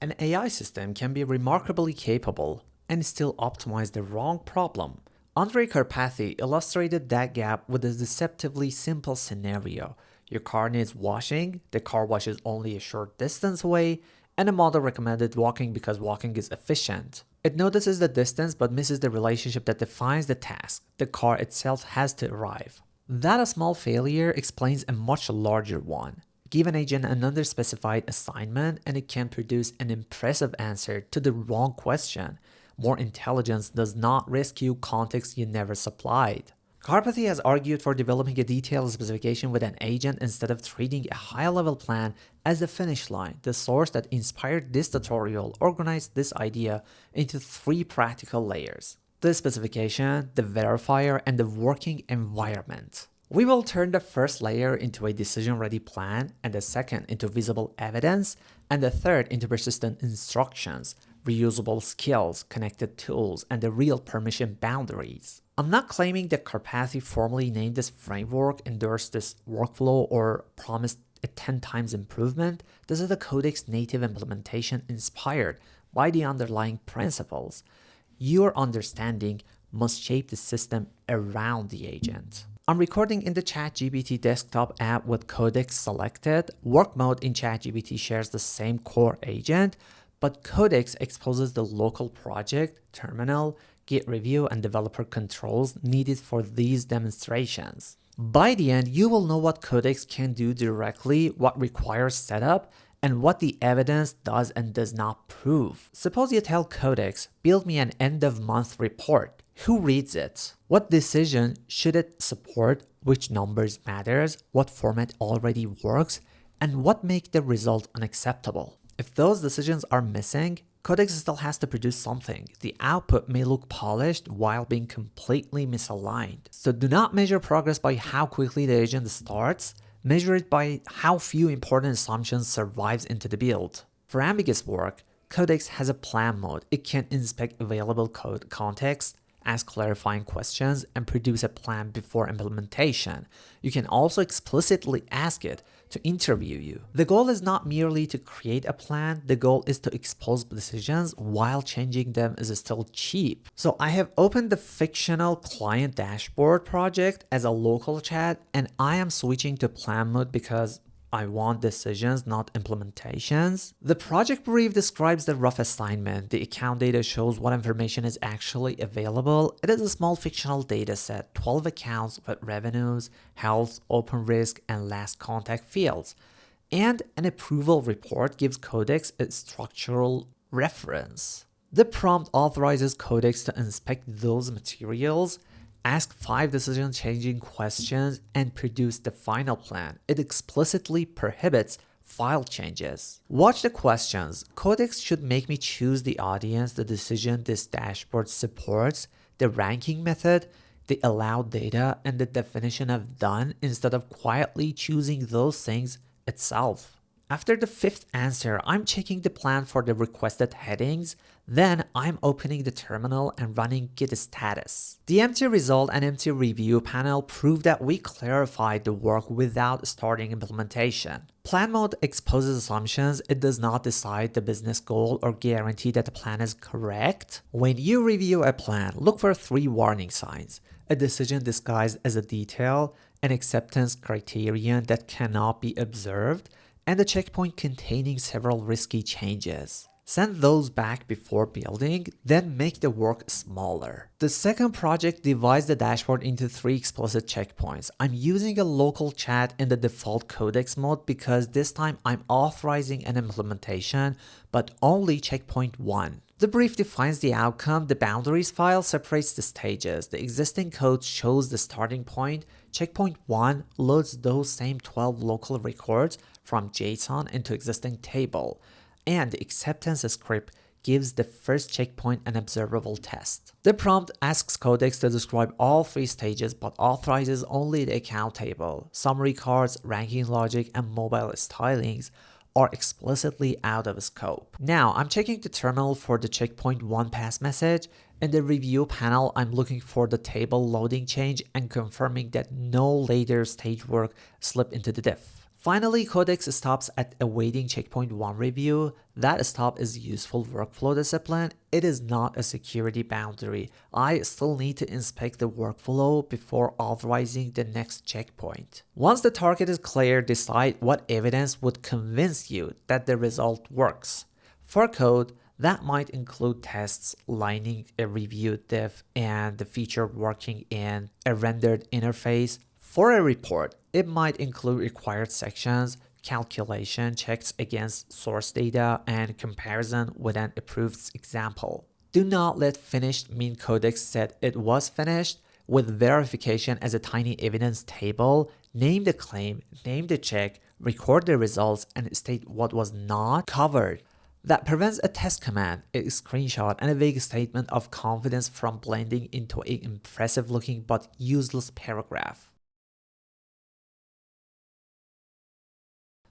An AI system can be remarkably capable and still optimize the wrong problem. Andrej Karpathy illustrated that gap with a deceptively simple scenario. Your car needs washing, the car wash is only a short distance away, and the model recommended walking because walking is efficient. It notices the distance but misses the relationship that defines the task. The car itself has to arrive. That a small failure explains a much larger one. Give an agent an underspecified assignment and it can produce an impressive answer to the wrong question. More intelligence does not rescue context you never supplied. Karpathy has argued for developing a detailed specification with an agent instead of treating a high-level plan as the finish line. The source that inspired this tutorial organized this idea into 3 practical layers: the specification, the verifier, and the working environment. We will turn the first layer into a decision-ready plan, and the second into visible evidence, and the third into persistent instructions, reusable skills, connected tools, and the real permission boundaries. I'm not claiming that Karpathy formally named this framework, endorsed this workflow, or promised a 10 times improvement. This is the Codex native implementation inspired by the underlying principles. Your understanding must shape the system around the agent. I'm recording in the ChatGPT desktop app with Codex selected. Work mode in ChatGPT shares the same core agent, but Codex exposes the local project, terminal, Git review, and developer controls needed for these demonstrations. By the end, you will know what Codex can do directly, what requires setup, and what the evidence does and does not prove. Suppose you tell Codex, build me an end-of-month report. Who reads it? What decision should it support? Which numbers matters? What format already works? And what makes the result unacceptable? If those decisions are missing, Codex still has to produce something. The output may look polished while being completely misaligned. So do not measure progress by how quickly the agent starts. Measure it by how few important assumptions survives into the build. For ambiguous work, Codex has a plan mode. It can inspect available code context, ask clarifying questions, and produce a plan before implementation. You can also explicitly ask it to interview you. The goal is not merely to create a plan, the goal is to expose decisions while changing them is still cheap. So I have opened the fictional client dashboard project as a local chat, and I am switching to plan mode because I want decisions, not implementations. The project brief describes the rough assignment. The account data shows what information is actually available. It is a small fictional data set, 12 accounts with revenues, health, open risk, and last contact fields. And an approval report gives Codex a structural reference. The prompt authorizes Codex to inspect those materials, ask 5 decision-changing questions, and produce the final plan. It explicitly prohibits file changes. Watch the questions. Codex should make me choose the audience, the decision this dashboard supports, the ranking method, the allowed data, and the definition of done instead of quietly choosing those things itself. After the 5th answer, I'm checking the plan for the requested headings. Then I'm opening the terminal and running git status. The empty result and empty review panel prove that we clarified the work without starting implementation. Plan mode exposes assumptions. It does not decide the business goal or guarantee that the plan is correct. When you review a plan, look for 3 warning signs: a decision disguised as a detail, an acceptance criterion that cannot be observed, and a checkpoint containing several risky changes. Send those back before building, then make the work smaller. The second project divides the dashboard into 3 explicit checkpoints. I'm using a local chat in the default Codex mode because this time I'm authorizing an implementation, but only checkpoint 1. The brief defines the outcome. The boundaries file separates the stages. The existing code shows the starting point. Checkpoint 1 loads those same 12 local records from JSON into existing table. And the acceptance script gives the first checkpoint an observable test. The prompt asks Codex to describe all 3 stages but authorizes only the account table. Summary cards, ranking logic, and mobile stylings are explicitly out of scope. Now I'm checking the terminal for the checkpoint 1 pass message. In the review panel, I'm looking for the table loading change and confirming that no later stage work slipped into the diff. Finally, Codex stops at awaiting checkpoint 1 review. That stop is useful workflow discipline. It is not a security boundary. I still need to inspect the workflow before authorizing the next checkpoint. Once the target is clear, decide what evidence would convince you that the result works. For code, that might include tests lining a reviewed diff and the feature working in a rendered interface. For a report, it might include required sections, calculation checks against source data, and comparison with an approved example. Do not let finished mean Codex said it was finished. With verification as a tiny evidence table, name the claim, name the check, record the results, and state what was not covered. That prevents a test command, a screenshot, and a vague statement of confidence from blending into an impressive looking but useless paragraph.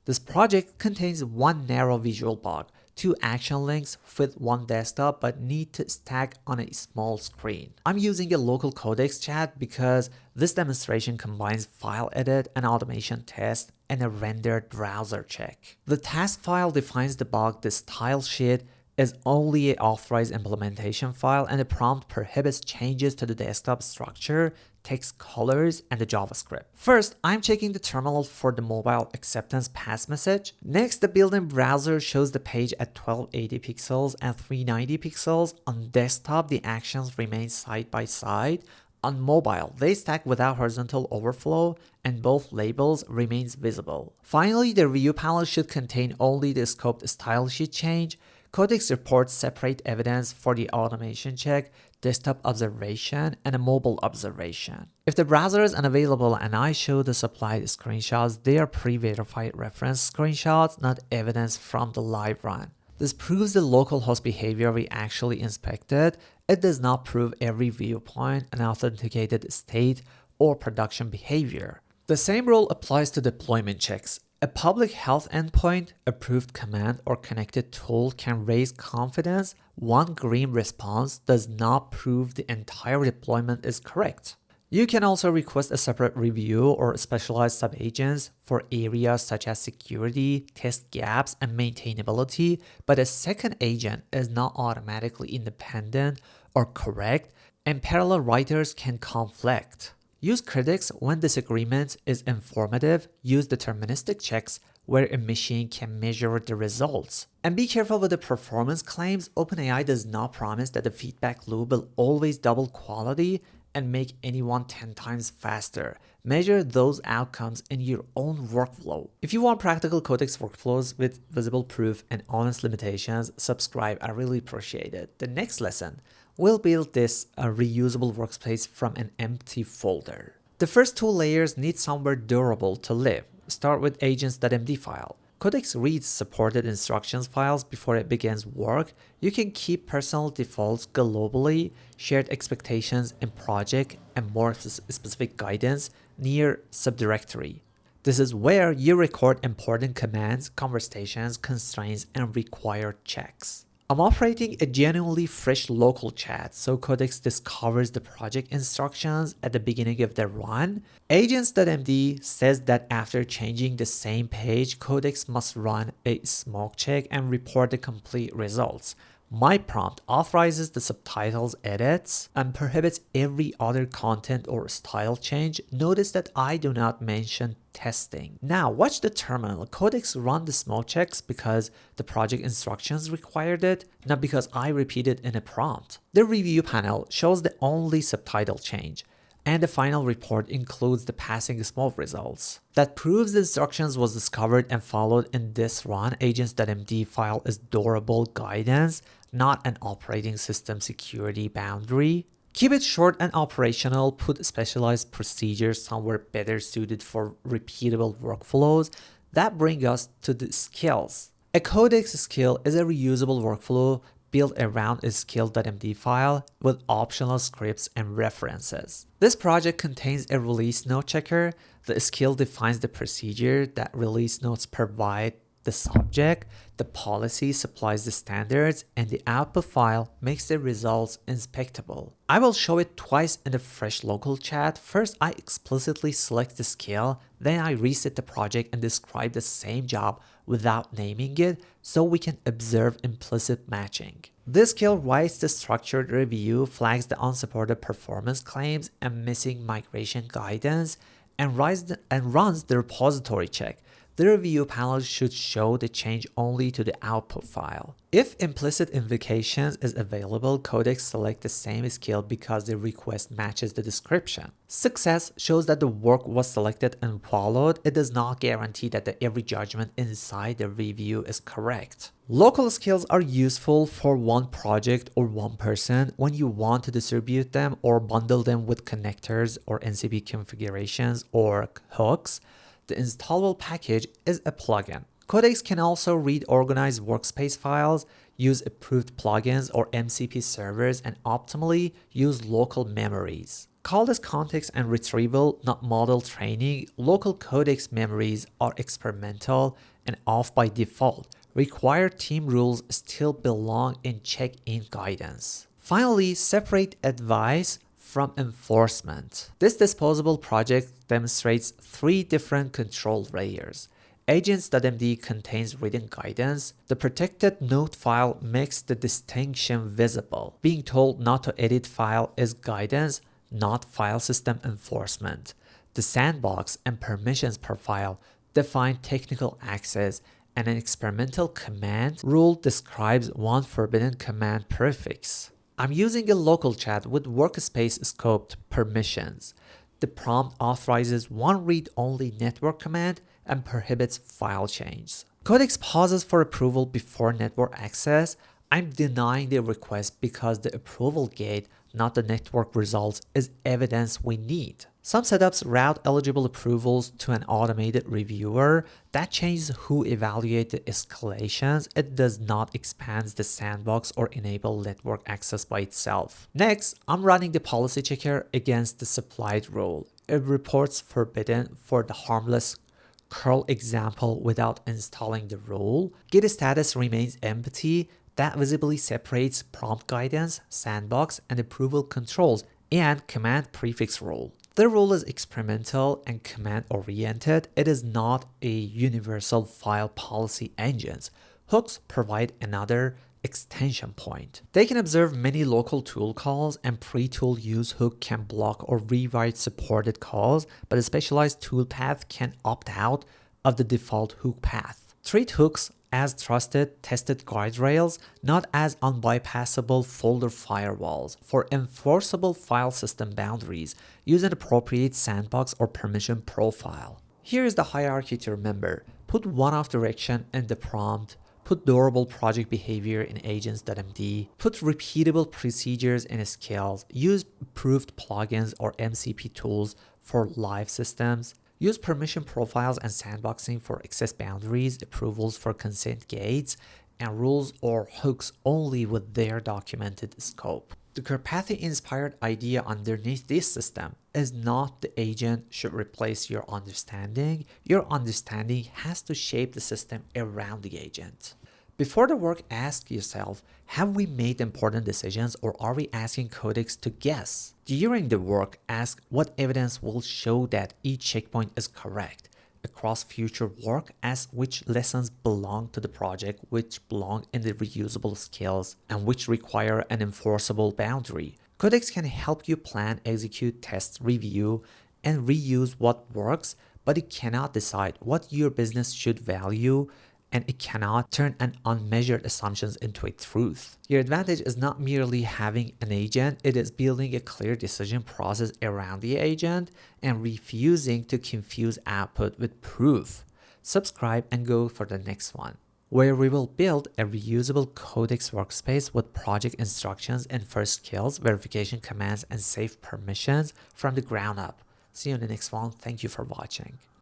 This project contains one narrow visual bug. 2 action links fit one desktop but need to stack on a small screen. I'm using a local Codex chat because this demonstration combines file edit, an automation test, and a rendered browser check. The task file defines the bug. The style sheet is only an authorized implementation file, and the prompt prohibits changes to the desktop structure, text colors, and the JavaScript. First, I'm checking the terminal for the mobile acceptance pass message. Next, the built-in browser shows the page at 1280 pixels and 390 pixels. On desktop, the actions remain side by side. On mobile, they stack without horizontal overflow, and both labels remains visible. Finally, the review panel should contain only the scoped style sheet change. Codex reports separate evidence for the automation check, desktop observation, and a mobile observation. If the browser is unavailable and I show the supplied screenshots, they are pre-verified reference screenshots, not evidence from the live run. This proves the localhost behavior we actually inspected. It does not prove every viewpoint, an authenticated state, or production behavior. The same rule applies to deployment checks. A public health endpoint, approved command, or connected tool can raise confidence. One green response does not prove the entire deployment is correct. You can also request a separate review or specialized subagents for areas such as security, test gaps, and maintainability, but a second agent is not automatically independent or correct, and parallel writers can conflict. Use critics when disagreement is informative. Use deterministic checks where a machine can measure the results. And be careful with the performance claims. OpenAI does not promise that the feedback loop will always double quality and make anyone 10 times faster. Measure those outcomes in your own workflow. If you want practical Codex workflows with visible proof and honest limitations, subscribe. I really appreciate it. The next lesson, we'll build this reusable workspace from an empty folder. The first 2 layers need somewhere durable to live. Start with AGENTS.md file. Codex reads supported instructions files before it begins work. You can keep personal defaults globally, shared expectations in project, and more specific guidance near subdirectory. This is where you record important commands, conversations, constraints, and required checks. I'm operating a genuinely fresh local chat, so Codex discovers the project instructions at the beginning of the run. Agents.md says that after changing the same page, Codex must run a smoke check and report the complete results. My prompt authorizes the subtitles edits and prohibits every other content or style change. Notice that I do not mention testing. Now watch the terminal. Codex run the smoke checks because the project instructions required it, not because I repeated in a prompt. The review panel shows the only subtitle change, and the final report includes the passing smoke results. That proves the instructions was discovered and followed in this run. Agents.md file is durable guidance, not an operating system security boundary. Keep it short and operational. Put specialized procedures somewhere better suited for repeatable workflows. That brings us to the skills. A Codex skill is a reusable workflow built around a skill.md file with optional scripts and references. This project contains a release note checker. The skill defines the procedure that release notes provide the subject, the policy supplies the standards, and the output file makes the results inspectable. I will show it twice in the fresh local chat. First, I explicitly select the skill, then I reset the project and describe the same job without naming it so we can observe implicit matching. This skill writes the structured review, flags the unsupported performance claims and missing migration guidance, and runs the repository check. The review panel should show the change only to the output file. If implicit invocations is available, Codex select the same skill because the request matches the description. Success shows that the work was selected and followed. It does not guarantee that every judgment inside the review is correct. Local skills are useful for one project or one person when you want to distribute them or bundle them with connectors or NCP configurations or hooks. The installable package is a plugin. Codex can also read organized workspace files, use approved plugins or MCP servers, and optimally use local memories. Called as context and retrieval, not model training, local Codex memories are experimental and off by default. Required team rules still belong in check-in guidance. Finally, separate advice from enforcement. This disposable project demonstrates 3 different control layers. AGENTS.md contains written guidance. The protected note file makes the distinction visible. Being told not to edit file is guidance, not file system enforcement. The sandbox and permissions per file define technical access, and an experimental command rule describes one forbidden command prefix. I'm using a local chat with workspace scoped permissions. The prompt authorizes one read-only network command and prohibits file changes. Codex pauses for approval before network access. I'm denying the request because the approval gate, not the network results, is evidence we need. Some setups route eligible approvals to an automated reviewer. That changes who evaluates the escalations. It does not expand the sandbox or enable network access by itself. Next, I'm running the policy checker against the supplied rule. It reports forbidden for the harmless curl example without installing the rule. Git status remains empty. That visibly separates prompt guidance, sandbox, and approval controls, and command prefix rule. The rule is experimental and command-oriented. It is not a universal file policy engine. Hooks provide another extension point. They can observe many local tool calls, and pre-tool use hook can block or rewrite supported calls, but a specialized tool path can opt out of the default hook path. Treat hooks as trusted, tested guardrails, not as unbypassable folder firewalls. For enforceable file system boundaries, use an appropriate sandbox or permission profile. Here is the hierarchy to remember. Put one-off direction in the prompt, put durable project behavior in agents.md, put repeatable procedures in skills, use approved plugins or MCP tools for live systems, use permission profiles and sandboxing for access boundaries, approvals for consent gates, and rules or hooks only with their documented scope. The Karpathy-Inspired idea underneath this system is not the agent should replace your understanding. Your understanding has to shape the system around the agent. Before the work, ask yourself, have we made important decisions or are we asking Codex to guess? During the work, ask what evidence will show that each checkpoint is correct. Across future work, ask which lessons belong to the project, which belong in the reusable skills, and which require an enforceable boundary. Codex can help you plan, execute, test, review, and reuse what works, but it cannot decide what your business should value, and it cannot turn an unmeasured assumptions into a truth. Your advantage is not merely having an agent, it is building a clear decision process around the agent and refusing to confuse output with proof. Subscribe and go for the next one, where we will build a reusable Codex workspace with project instructions and first skills, verification commands, and safe permissions from the ground up. See you in the next one. Thank you for watching.